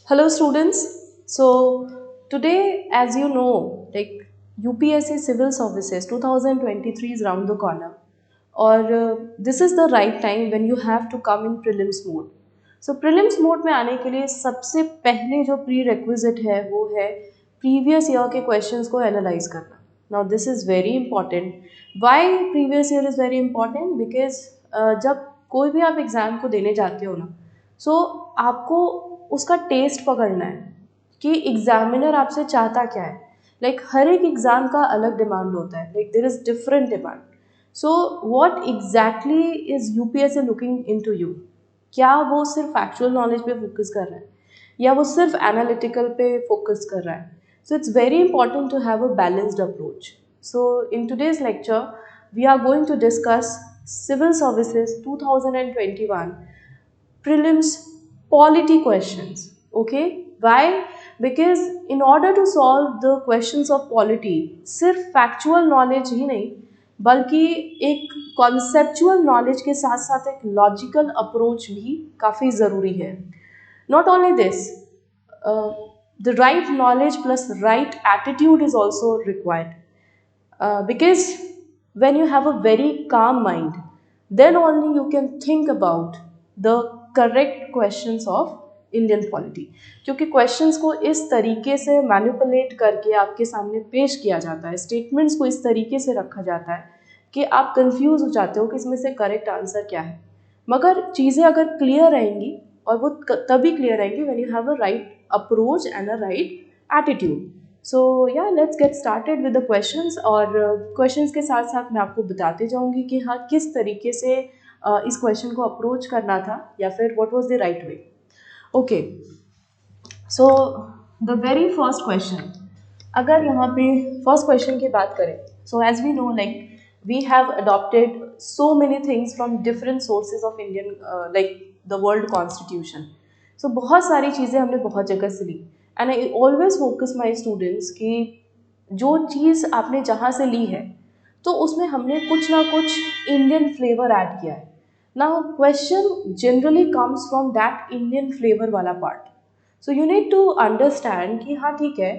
Hello students. So today, as you know, like UPSC Civil Services 2023 is round the corner, or this is the right time when you have to come in prelims mode. So prelims mode में आने के लिए सबसे पहले जो prerequisite है वो है previous year के questions को analyze करना. Now this is very important. Why previous year is very important? Because जब कोई भी आप एग्ज़ाम को देने जाते हो ना, सो आपको उसका टेस्ट पकड़ना है कि एग्जामिनर आपसे चाहता क्या है. हर एक एग्ज़ाम का अलग डिमांड होता है. There is different demand. So what exactly is UPSC looking into you. क्या वो सिर्फ फैक्चुअल नॉलेज पे फोकस कर रहा है या वो सिर्फ एनालिटिकल पे फोकस कर रहा है. So it's very important to have a balanced approach. So in today's lecture we are going to discuss civil services 2021 prelims polity questions. Okay, why? Because in order to solve the questions of polity सिर्फ factual knowledge ही नहीं बल्कि एक conceptual knowledge के साथ साथ एक logical approach भी काफ़ी ज़रूरी है. Not only this, the right knowledge plus right attitude is also required. Because when you have a very calm mind, then only you can think about the correct questions of Indian polity. क्योंकि questions को इस तरीके से manipulate करके आपके सामने पेश किया जाता है, स्टेटमेंट्स को इस तरीके से रखा जाता है कि आप कंफ्यूज हो जाते हो कि इसमें से करेक्ट आंसर क्या है. मगर चीज़ें अगर क्लियर रहेंगी, और वो तभी क्लियर रहेंगी when you have a right approach and a right attitude. So yeah let's get started with the questions. और क्वेश्चंस के साथ साथ मैं आपको बताते जाऊंगी कि हाँ किस तरीके से इस क्वेश्चन को अप्रोच करना था या फिर what was the right way. Okay, so the very first question, अगर यहाँ पे फर्स्ट क्वेश्चन की बात करें, so as we know we have adopted so many things from different sources of Indian the world constitution. सो बहुत सारी चीज़ें हमने बहुत जगह से ली. And I always focus my students कि जो चीज़ आपने जहाँ से ली है तो उसमें हमने कुछ ना कुछ इंडियन फ्लेवर ऐड किया है. Now question generally comes from that Indian flavour वाला part. So you need to understand कि हाँ ठीक है,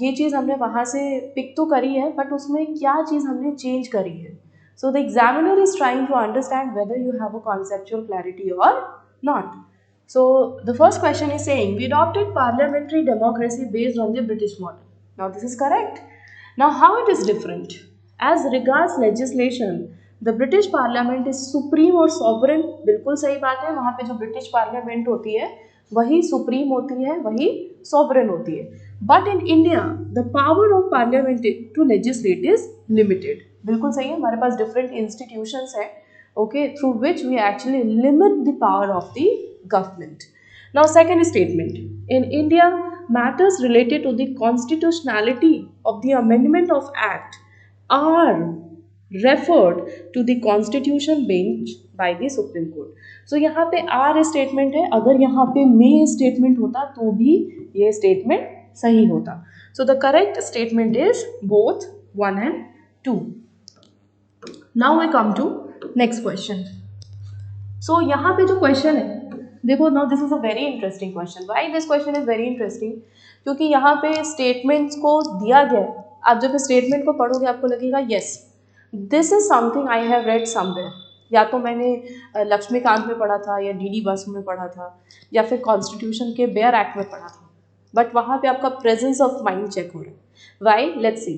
ये चीज़ हमने वहाँ से पिक तो करी है बट उसमें क्या चीज़ हमने चेंज करी है. So the examiner is trying to understand whether you have a conceptual clarity और not. So the first question is saying we adopted parliamentary democracy based on the British model. Now this is correct. Now how it is different? As regards legislation, the British Parliament is supreme और sovereign. बिल्कुल सही बात है. वहाँ पे जो British Parliament होती है वही supreme होती है, वही sovereign होती है. But in India, the power of Parliament to legislate is limited. बिल्कुल सही है. हमारे पास different institutions हैं, okay, through which we actually limit the power of the government. Now second statement, in India matters related to the constitutionality of the amendment of act are referred to the constitution bench by the Supreme Court. So यहाँ पे are statement है, अगर यहाँ पे मे statement होता तो भी ये स्टेटमेंट सही होता. So the correct statement is both 1 and 2. Now we come to next question. So यहाँ पे जो क्वेश्चन है देखो, now this is a very interesting question. Why this question is very interesting? क्योंकि यहाँ पे स्टेटमेंट्स को दिया गया है. आप जब स्टेटमेंट को पढ़ोगे आपको लगेगा yes this is something I have read somewhere. या तो मैंने लक्ष्मीकांत में पढ़ा था या डीडी बसु में पढ़ा था या फिर कॉन्स्टिट्यूशन के बेयर एक्ट में पढ़ा था. बट वहाँ पे आपका प्रेजेंस ऑफ माइंड चेक हो रहा है. Why? Let's see.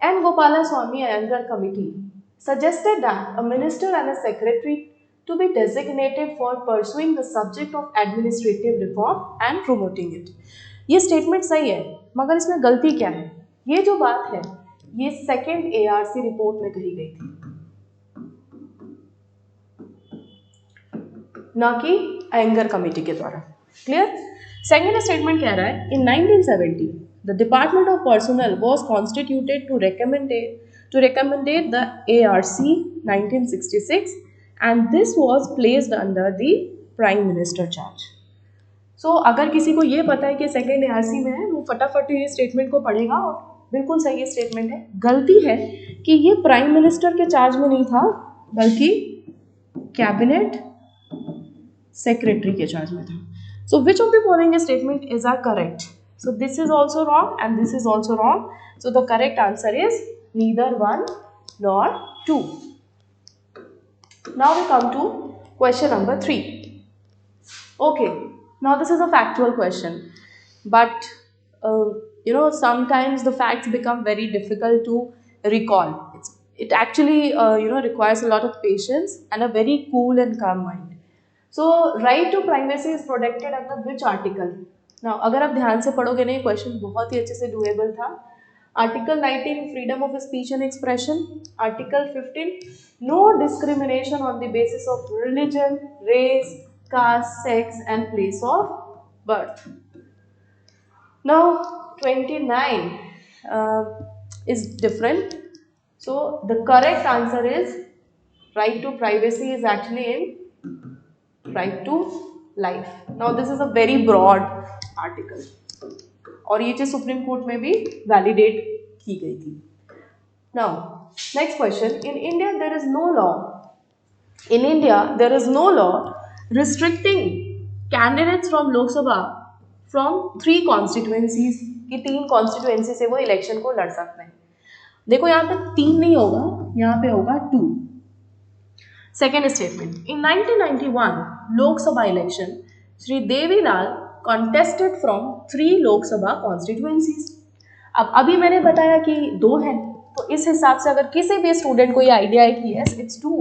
N Gopalaswami Ayyangar committee suggested that a minister and a secretary to be designated for pursuing the subject of administrative reform and promoting it. ये statement सही है मगर इसमें गलती क्या है? ये जो बात है ये सेकेंड ARC रिपोर्ट में कही गई थी, ना कि अयंगर कमेटी के द्वारा. क्लियर? सेकेंड स्टेटमेंट कह रहा है इन 1970 the Department of Personnel was constituted to recommendate the ARC 1966 and this was placed under the Prime Minister charge. So अगर किसी को ये पता है कि सेकेंड ARC में है वो फटाफट ये स्टेटमेंट को पढ़ेगा और बिल्कुल सही स्टेटमेंट है. गलती है कि ये प्राइम मिनिस्टर के चार्ज में नहीं था बल्कि कैबिनेट सेक्रेटरी के चार्ज में था. So which of the following statement is are correct? So this is also wrong and this is also wrong. So the correct answer is neither one nor two. Now we come to question number 3. Okay, now this is a factual question, but uh, sometimes the facts become very difficult to recall. It actually requires a lot of patience and a very cool and calm mind. So right to privacy is protected under which article? Now अगर आप ध्यान से पढ़ोगे नहीं, question बहुत ही अच्छे से doable था. Article 19 freedom of speech and expression. Article 15 no discrimination on the basis of religion, race, caste, sex and place of birth. Now 29 is different. So the correct answer is right to privacy is actually in right to life. Now this is a very broad article और ये चीज supreme court में भी validate की गई थी. Now next question. In India there is no law restricting candidates from Lok Sabha from 3 constituencies कि 3 constituency से वो इलेक्शन को लड़ सकते हैं. देखो यहाँ पे 3 नहीं होगा, यहाँ पे होगा 2. Second statement. In 1991 Lok Sabha election, Shri Devilal contested from 3 Lok Sabha constituencies. अब अभी मैंने बताया कि 2 हैं, तो इस हिसाब से अगर किसी भी स्टूडेंट को ये आइडिया है कि yes it's 2,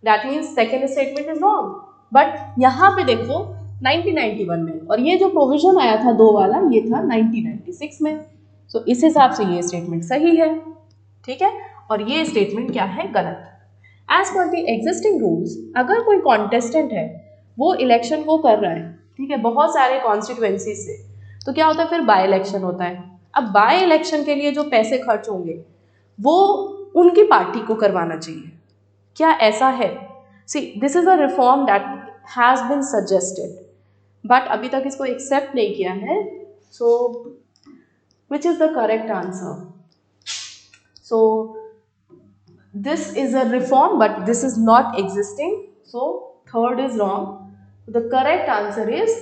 that means second statement is wrong. But यहाँ पे देखो 1991 में, और ये जो प्रोविजन आया था 2 वाला ये था 1996 में. सो इस हिसाब से ये स्टेटमेंट सही है, ठीक है, और ये स्टेटमेंट क्या है, गलत. As per the existing rules अगर कोई कॉन्टेस्टेंट है वो इलेक्शन को कर रहा है, ठीक है, बहुत सारे कॉन्स्टिट्यूएंसी से, तो क्या होता है फिर बाय इलेक्शन होता है. अब बाय इलेक्शन के लिए जो पैसे खर्च होंगे वो उनकी पार्टी को करवाना चाहिए. क्या ऐसा है? See this is a reform that has been suggested but अभी तक इसको एक्सेप्ट नहीं किया है. So which is the correct answer? So this is a reform but this is not existing, so third is wrong. The correct answer is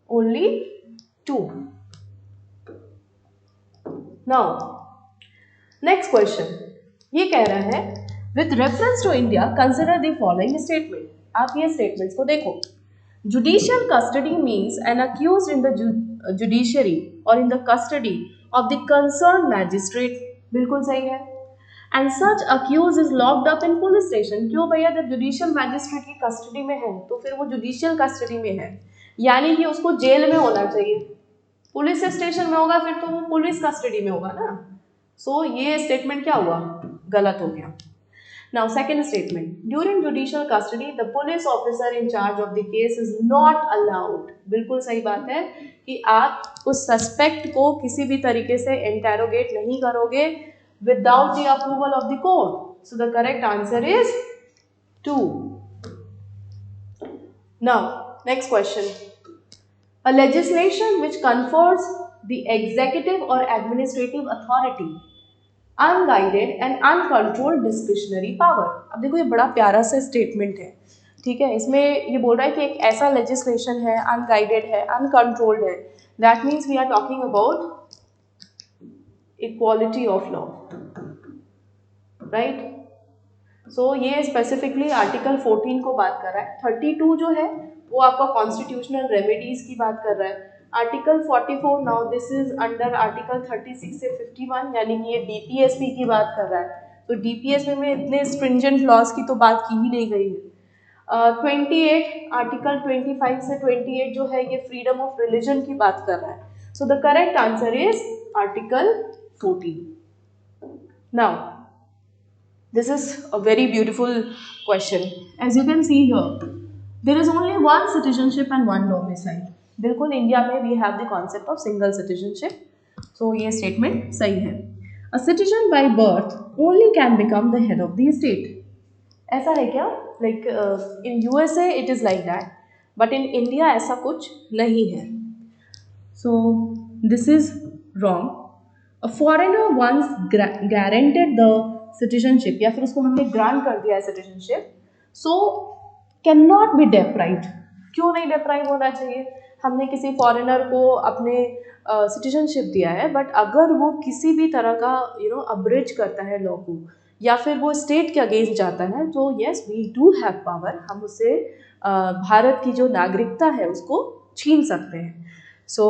only 2. Now next question ये कह रहा है with reference to India consider the following statement. आप ये statements को देखो. Judicial custody means an accused in the judiciary or in the custody of the concerned magistrate. बिल्कुल सही है. And such accused is locked up in police station. क्यों भैया, जब जुडिशियल मैजिस्ट्रेट की कस्टडी में है तो फिर वो जुडिशियल कस्टडी में है, यानी कि उसको जेल में होना चाहिए. पुलिस स्टेशन में होगा फिर तो वो पुलिस कस्टडी में होगा ना. सो ये स्टेटमेंट क्या हुआ, गलत हो गया. Now second statement. During judicial custody the police officer in charge of the case is not allowed. बिल्कुल सही बात है कि आप उस सस्पेक्ट को किसी भी तरीके से इंटेरोगेट नहीं करोगे without the approval of the court. So the correct answer is 2. Now next question. A legislation which confers the executive or administrative authority unguided and uncontrolled discretionary power. अब देखो ये बड़ा प्यारा सा स्टेटमेंट है, ठीक है. इसमें ये बोल रहा है कि एक ऐसा लेजिस्लेशन है, अनगाइडेड है, अनकंट्रोल्ड है. That means we are talking about equality of law, right. So ये स्पेसिफिकली आर्टिकल 14 को बात कर रहा है. 32 जो है वो आपका कॉन्स्टिट्यूशनल रेमेडीज की बात कर रहा है. Article 44 now this is under article 36 से 51, यानी कि ये डीपीएसपी की बात कर रहा है. तो डीपीएसपी में इतने स्ट्रिंजेंट लॉज की तो बात की ही नहीं गई है. 28 आर्टिकल 25 से 28 जो है ये फ्रीडम ऑफ रिलीजन की बात कर रहा है. So the correct answer is article 14. Now this is a very beautiful question. As you can see here, there is only one citizenship and one domicile. बिल्कुल इंडिया में we have the concept of single citizenship. So ये statement सही है. A citizen by birth only can become the head of the state. ऐसा है क्या? Like in USA it is like that, but in India ऐसा कुछ नहीं है. So this is wrong. A foreigner once guaranteed the citizenship, या फिर उसको हमने ग्रांट कर दिया है citizenship, so can not be deprived. क्यों नहीं डेप्राइव होना चाहिए? हमने किसी फॉरेनर को अपने सिटीजनशिप दिया है, बट अगर वो किसी भी तरह का अब्रिज करता है लॉ को, या फिर वो स्टेट के अगेंस्ट जाता है, तो yes we do have power, हम उससे भारत की जो नागरिकता है उसको छीन सकते हैं। सो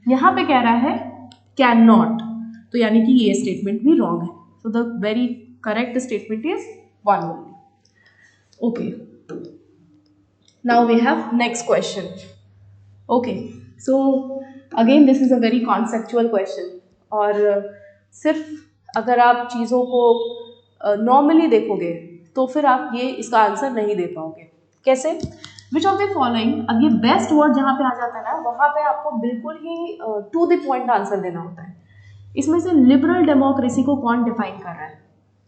यहाँ पे कह रहा है कैन नॉट, तो यानी कि ये स्टेटमेंट भी रॉन्ग है। So the very correct statement is one only. Okay, now we have next question. Okay, so again this is a very conceptual question, और सिर्फ अगर आप चीज़ों को नॉर्मली देखोगे तो फिर आप ये इसका आंसर नहीं दे पाओगे। कैसे? विच ऑफ द फॉलोइंग, अब ये बेस्ट वर्ड जहाँ पे आ जाता है ना, वहाँ पे आपको बिल्कुल ही टू द पॉइंट आंसर देना होता है। इसमें से लिबरल डेमोक्रेसी को कौन डिफाइन कर रहा है?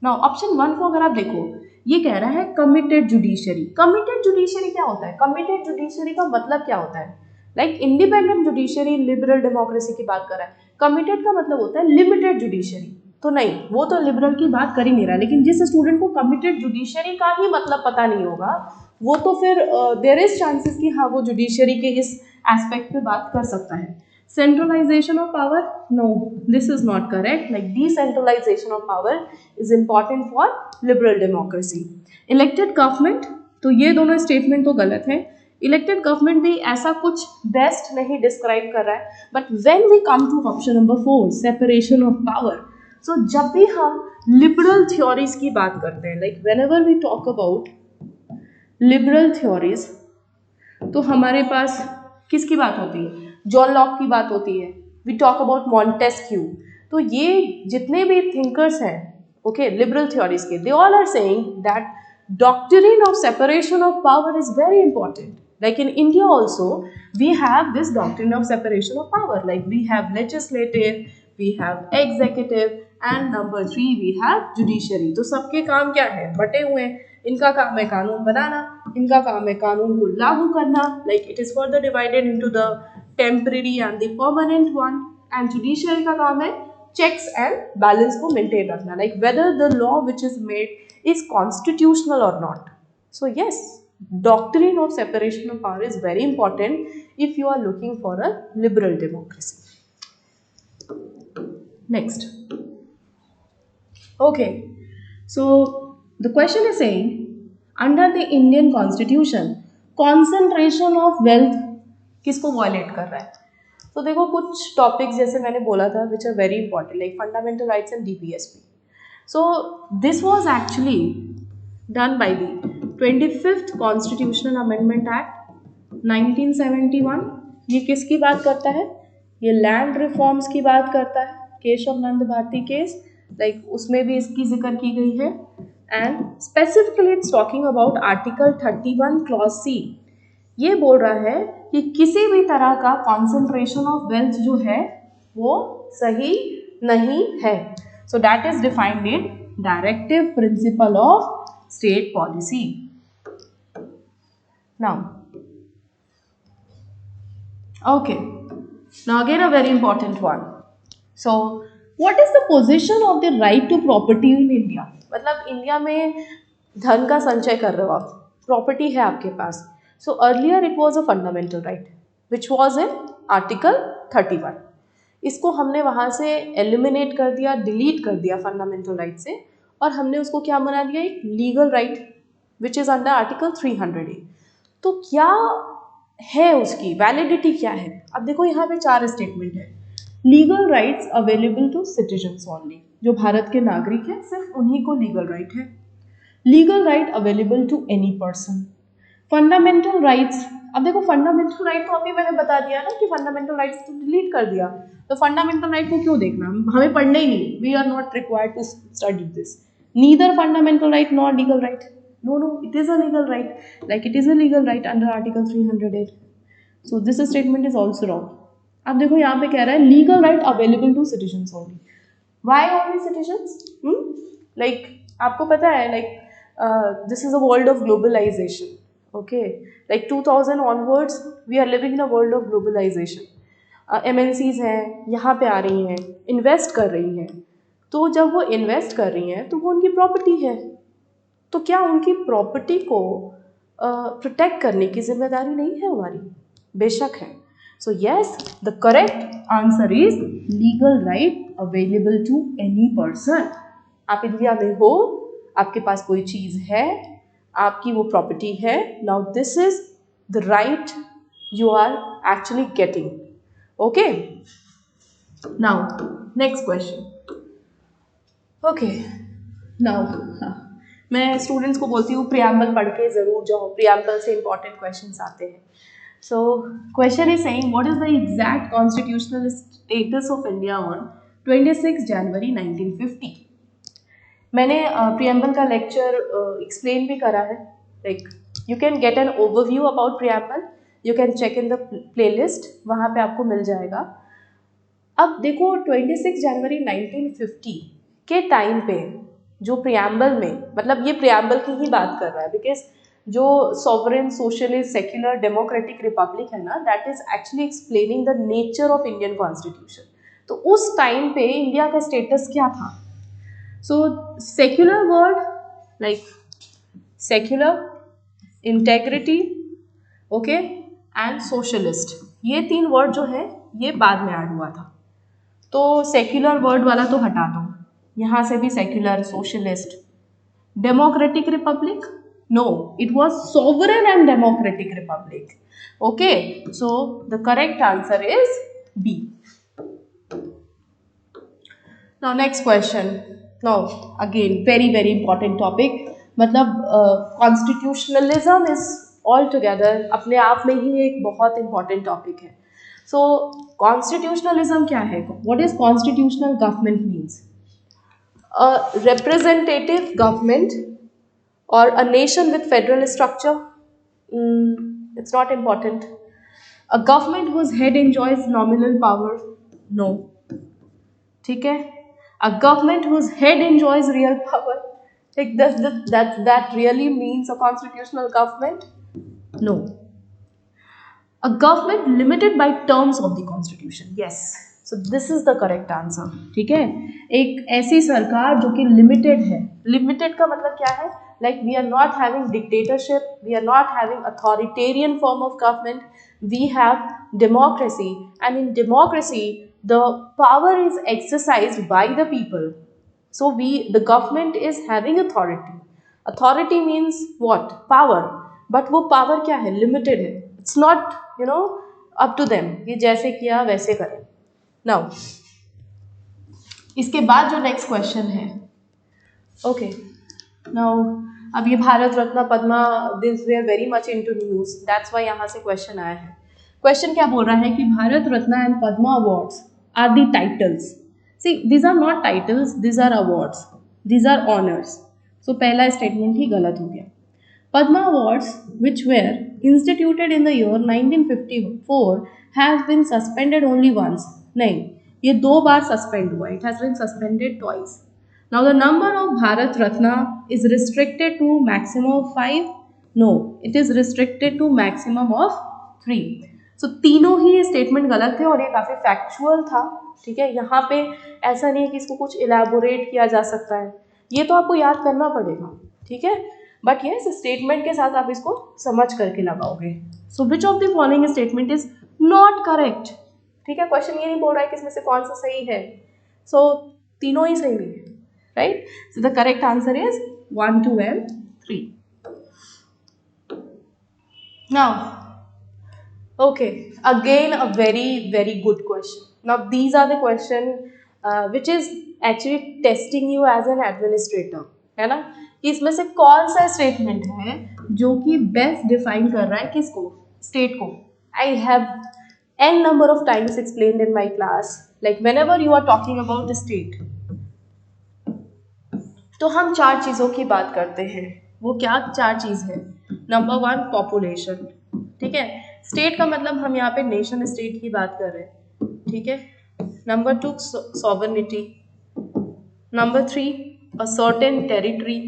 नाउ ऑप्शन 1 को अगर आप देखो, ये कह रहा है कमिटेड जुडिशरी। कमिटेड जुडिशरी क्या होता है? कमिटेड जुडिशरी का मतलब क्या होता है? Like independent judiciary liberal democracy की बात कर रहा है, कमिटेड का मतलब होता है लिमिटेड जुडिशरी। तो नहीं, वो तो लिबरल की बात कर ही नहीं रहा। लेकिन जिस स्टूडेंट को कमिटेड जुडिशरी का ही मतलब पता नहीं होगा, वो तो फिर देयर इज चांसेस कि हाँ वो जुडिशरी के इस एस्पेक्ट पे बात कर सकता है। Centralization of power? No, this is not correct. Like decentralization of power is important for liberal democracy. Elected government, तो ये दोनों स्टेटमेंट तो गलत है। इलेक्टेड गवर्नमेंट भी ऐसा कुछ बेस्ट नहीं डिस्क्राइब कर रहा है। But when we come to option number 4, separation of power, so जब भी हम लिबरल थ्योरीज की बात करते हैं, like whenever we talk about liberal theories, तो हमारे पास किसकी बात होती है? जॉन लॉक की बात होती है। We talk about Montesquieu. तो ये जितने भी थिंकर्स हैं, ओके, लिबरल थ्योरीज के, they all are saying that doctrine of separation of power is very important. Like in India also, we have this doctrine of separation of power. Like we have legislative, we have executive, and number 3 we have judiciary. तो सबके काम क्या है? बटे हुए हैं। इनका काम है कानून बनाना, इनका काम है कानून को लागू करना. Like it is further divided into the temporary and the permanent one. And judiciary का काम है checks and balance को maintain रखना. Like whether the law which is made is constitutional or not. So yes, doctrine of separation of power is very important if you are looking for a liberal democracy. Next. Okay, so the question is saying, under the Indian constitution, concentration of wealth किसको violate कर रहा है? तो देखो कुछ topics जैसे मैंने बोला था which are very important, like fundamental rights and DPSP. So this was actually done by the 25th Constitutional Amendment Act 1971. ये किसकी बात करता है? ये लैंड रिफॉर्म्स की बात करता है, Kesavananda Bharati case, like उसमें भी इसकी जिक्र की गई है। And specifically it's talking about article 31 clause c. ये बोल रहा है कि किसी भी तरह का कॉन्सेंट्रेशन ऑफ वेल्थ जो है वो सही नहीं है। So that is defined in directive principle of state policy. Now, okay, now again a very important one. So what is the position of the right to property in India? मतलब India में धन का संचय कर रहे हो आप, property है आपके पास. So earlier it was a fundamental right which was in article 31. इसको हमने वहाँ से एलिमिनेट कर दिया, डिलीट कर दिया फंडामेंटल राइट से, और हमने उसको क्या बना दिया? एक legal right which is under article 300A. तो क्या है उसकी वैलिडिटी क्या है? अब देखो यहाँ पे 4 स्टेटमेंट है. Legal rights available to citizens only, जो भारत के नागरिक हैं सिर्फ उन्हीं को लीगल राइट है. Legal right available to any person. Fundamental rights, अब देखो फंडामेंटल राइट तो अभी मैंने बता दिया ना कि फंडामेंटल राइट्स तो डिलीट कर दिया, तो फंडामेंटल राइट को क्यों देखना? हमें पढ़ना ही नहीं. We are not required to study this. Neither fundamental right nor legal right. No no, it is a legal right, like it is a legal right under article 308. So this statement is also wrong. अब देखो यहाँ पे कह रहा है legal right available to citizens only. Why only citizens? Like आपको पता है, like this is a world of globalisation. Okay, like 2000 onwards we are living in a world of globalization. MNCs हैं, यहाँ पे आ रही हैं, इन्वेस्ट कर रही हैं. तो जब वो इन्वेस्ट कर रही हैं तो वो उनकी प्रॉपर्टी है, तो क्या उनकी प्रॉपर्टी को प्रोटेक्ट करने की जिम्मेदारी नहीं है हमारी? बेशक है. So yes, the correct answer is legal right available to any person. आप इंडिया में हो, आपके पास कोई चीज़ है, आपकी वो प्रॉपर्टी है, now this is the right you are actually getting. Okay, now next question. Okay, now मैं स्टूडेंट्स को बोलती हूँ प्रियम्बल पढ़ के ज़रूर जाओ, प्रियम्बल से इंपॉर्टेंट क्वेश्चंस आते हैं. So question is saying what is the exact constitutional status of India on 26 January 1950? मैंने प्रियम्बल का लेक्चर एक्सप्लेन भी करा है. Like you can get an overview about preamble, you can check in the playlist, वहाँ पे आपको मिल जाएगा. अब देखो 26 जनवरी 1950 के टाइम पे जो प्रियम्बल में, मतलब ये प्रियम्बल की ही बात कर रहा है, बिकॉज जो sovereign socialist secular democratic republic है ना, that is actually explaining the nature of Indian constitution. तो उस टाइम पे इंडिया का स्टेटस क्या था? So secular word like secular, integrity, okay, and socialist, ये तीन वर्ड जो है ये बाद में ऐड हुआ था. तो सेक्युलर वर्ड वाला तो हटा दो, यहाँ से भी secular, socialist, democratic republic, no, it was sovereign and democratic republic. Okay, so the correct answer is B. Now next question. Now again very very important topic. मतलब कॉन्स्टिट्यूशनलिज्म इज ऑल टुगेदर अपने आप में ही एक बहुत important topic है. सो constitutionalism क्या है? What is constitutional government means? A representative government or a nation with federal structure. It's not important. A government whose head enjoys nominal power. No. ठीक है? A government whose head enjoys real power. Like that really means a constitutional government? No. A government limited by terms of the constitution. Yes. So this is the correct answer. ठीक है? एक ऐसी सरकार जो कि limited है. Limited का मतलब क्या है? Like we are not having dictatorship, we are not having authoritarian form of government, we have democracy, and in democracy the power is exercised by the people. So the government is having authority. Authority means what? Power. But वो power क्या है? Limited है. It's not up to them. ये जैसे किया वैसे करें. Now इसके बाद जो नेक्स्ट क्वेश्चन है, ओके, नाउ अब ये Bharat Ratna Padma, this we are very much into news, that's why यहाँ से क्वेश्चन आया है. क्वेश्चन क्या बोल रहा है कि Bharat Ratna and Padma awards are the titles. See, this are not titles, this are awards, this are honours. So पहला स्टेटमेंट ही गलत हो गया. Padma Awards, which were instituted in the year 1954, have been suspended only once. नहीं, ये 2 बार suspend हुआ. It has been suspended twice. Now the number of Bharat Ratna is restricted to maximum of 5. No, it is restricted to maximum of 3. So तीनों ही statement गलत थे और ये काफ़ी factual था. ठीक है, यहाँ पे ऐसा नहीं है कि इसको कुछ इलेबोरेट किया जा सकता है, ये तो आपको याद करना पड़ेगा. ठीक है, बट यस स्टेटमेंट के साथ आप इसको समझ करके लगाओगे. So which of the following statement is not correct? ठीक है, क्वेश्चन ये नहीं बोल रहा है कि इसमें से कौन सा सही है. सो तीनों ही सही है, right? So the correct answer is 1, 2 and 3. Now okay, again a very very good question. Now these are the question which is actually testing you as an administrator, है ना, कि इसमें से कौन सा स्टेटमेंट है जो कि बेस्ट डिफाइन कर रहा है किसको? स्टेट को. I have n number of times explained in my class, like whenever you are talking about the state, तो हम 4 चीज़ों की बात करते हैं. वो क्या 4 चीज़ है? Number 1 population. ठीक है, स्टेट का मतलब हम यहाँ पे नेशन स्टेट की बात कर रहे हैं. ठीक है. Number 2 sovereignty. Number 3 a certain territory,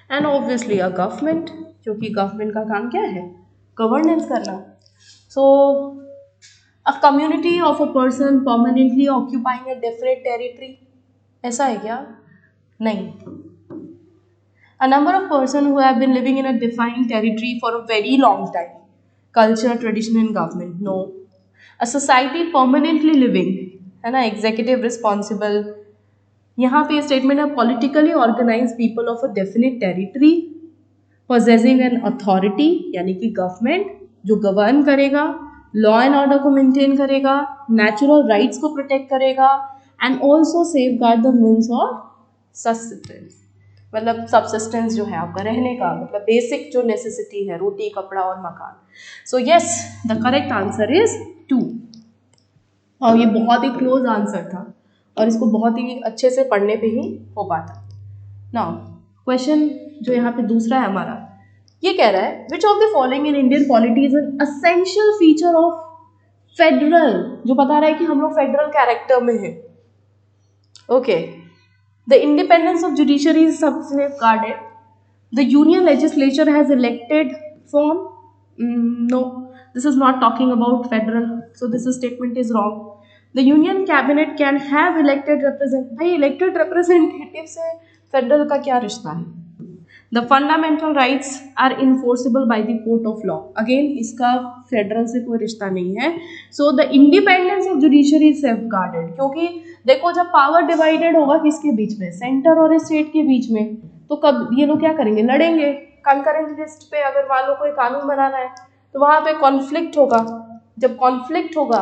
and obviously a government, क्योंकि गवर्नमेंट का काम क्या है? गवर्नेंस करना. सो a community of a person permanently occupying a definite territory, ऐसा है क्या? नहीं. A number of person who have been living in a defined territory for a very long time, culture, tradition and government, no. A society permanently living, है ना, executive responsible. यहाँ पे statement है politically organise people of a definite territory, possessing an authority यानी कि government जो govern करेगा, law and order को मेंटेन करेगा, नेचुरल राइट्स को प्रोटेक्ट करेगा, and also safeguard the means of sustenance. मतलब सबसिस्टेंस जो है आपका रहने का, मतलब बेसिक जो नेसेसिटी है, रोटी, कपड़ा और मकान. So yes, the correct answer is 2. और ये बहुत ही क्लोज आंसर था और इसको बहुत ही अच्छे से पढ़ने पे ही हो पाता. नाउ क्वेश्चन जो यहाँ पे दूसरा है हमारा, ये कह रहा है विच of the following in Indian polity is an essential feature of federal, जो बता रहा है कि हम लोग फेडरल कैरेक्टर में है. Okay, the independence of judiciary is safeguarded. The union legislature has elected form. No, this is not talking about federal. So this statement is wrong. The union cabinet can have elected represent. भाई elected representative से federal का क्या रिश्ता है? The fundamental rights are enforceable by the court of law. Again, इसका federal से कोई रिश्ता नहीं है. So the independence of judiciary is safeguarded. क्योंकि देखो जब power divided होगा किसके बीच में? सेंटर और स्टेट के बीच में. तो कब ये लोग क्या करेंगे? लड़ेंगे. कंकरेंट लिस्ट पे अगर मान लो कोई कानून बनाना है तो वहाँ पे कॉन्फ्लिक्ट होगा. जब कॉन्फ्लिक्ट होगा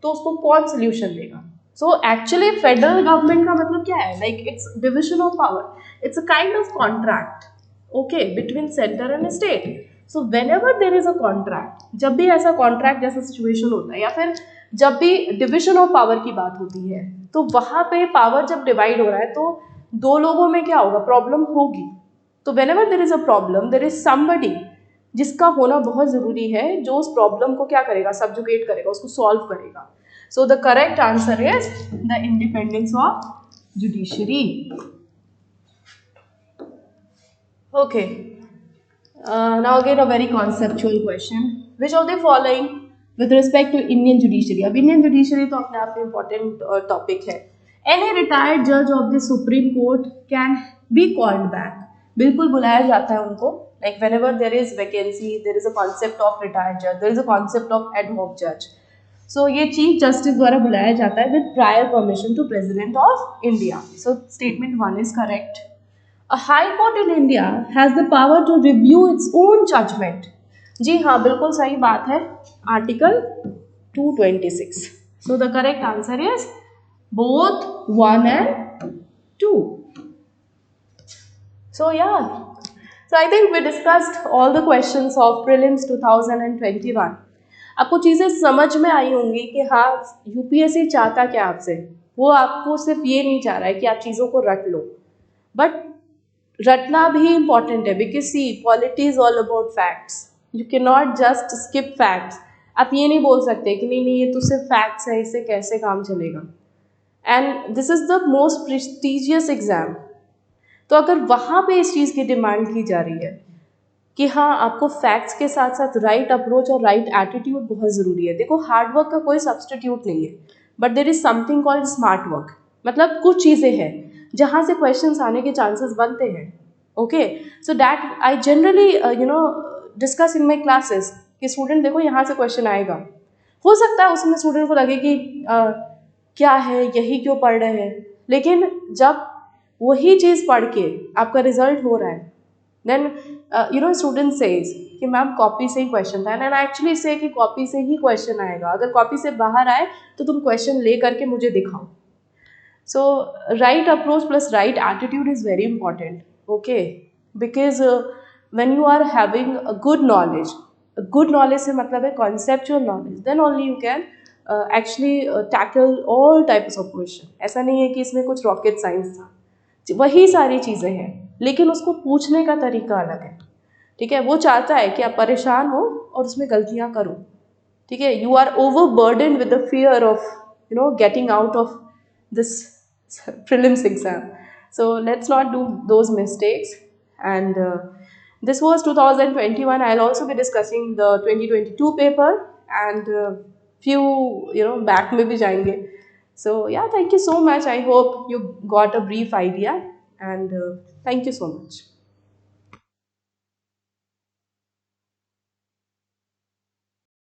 तो उसको कौन सोल्यूशन देगा? सो एक्चुअली फेडरल गवर्नमेंट का मतलब क्या है? Like it's division of power, it's a kind of contract, okay, between centre and state. So when ever there is a contract, जब भी ऐसा कॉन्ट्रैक्ट जैसा सिचुएशन होता है या फिर जब भी डिविजन ऑफ पावर की बात होती है तो वहाँ पे पावर जब डिवाइड हो रहा है तो दो लोगों में क्या होगा? प्रॉब्लम होगी. तो when ever there is a problem there is somebody जिसका होना बहुत ज़रूरी है जो उस प्रॉब्लम को क्या करेगा? सब्जुगेट करेगा, उसको सॉल्व करेगा. सो the correct answer is the independence of judiciary. Okay. Now again a very conceptual question. Which of the following with respect to Indian judiciary? अब Indian judiciary तो अपने आप में important topic है. Any retired judge of the Supreme Court can be called back. बिल्कुल बुलाया जाता है उनको. Like whenever there is vacancy, there is a concept of retired judge. There is a concept of ad hoc judge. So ये chief justice द्वारा बुलाया जाता है with prior permission to President of India. So statement 1 is correct. A high court in India has the power to review its own judgment. जी हाँ, बिल्कुल सही बात है. Article 226. So the correct answer is both 1 and 2. So yeah. So I think we discussed all the questions of prelims 2021. आपको चीज़ें समझ में आई होंगी कि हाँ यूपीएससी चाहता क्या आपसे. वो आपको सिर्फ ये नहीं चाह रहा है कि आप चीज़ों को रट लो, बट रटना भी इम्पॉर्टेंट है. Because see polity is all about facts. You can not just skip facts. आप ये नहीं बोल सकते कि नहीं ये तो सिर्फ फैक्ट्स है, इससे कैसे काम चलेगा. And this is the most prestigious exam. तो अगर वहाँ पे इस चीज़ की डिमांड की जा रही है कि हाँ आपको फैक्ट्स के साथ साथ राइट अप्रोच और राइट एटीट्यूड बहुत ज़रूरी है. देखो हार्डवर्क का कोई सब्सटीट्यूट नहीं है, but there is something called smart work. मतलब कुछ चीज़ें हैं जहाँ से क्वेश्चंस आने के चांसेस बनते हैं. Okay, so that I generally discuss in my classes कि स्टूडेंट देखो यहाँ से क्वेश्चन आएगा. हो सकता है उसमें स्टूडेंट को लगे कि क्या है, यही क्यों पढ़ रहे हैं, लेकिन जब वही चीज़ पढ़ के आपका रिजल्ट हो रहा है देन स्टूडेंट सेज कि मैम कॉपी से ही क्वेश्चन था. एंड एक्चुअली से कि कॉपी से ही क्वेश्चन आएगा. अगर कॉपी से बाहर आए तो तुम क्वेश्चन ले करके मुझे दिखाओ. So right approach plus right attitude is very important, okay? Because when you are having a good knowledge से मतलब है conceptual knowledge, then only you can actually tackle all types of question. ऐसा नहीं है कि इसमें कुछ rocket science था, वही सारी चीज़ें हैं, लेकिन उसको पूछने का तरीका अलग है. ठीक है, वो चाहता है कि आप परेशान हो और उसमें गलतियाँ करो. ठीक है, you are overburdened with the fear of getting out of this prelims exam. So let's not do those mistakes. And this was 2021. I'll also be discussing the 2022 paper and few back में भी जाएंगे. So yeah, thank you so much. I hope you got a brief idea and thank you so much.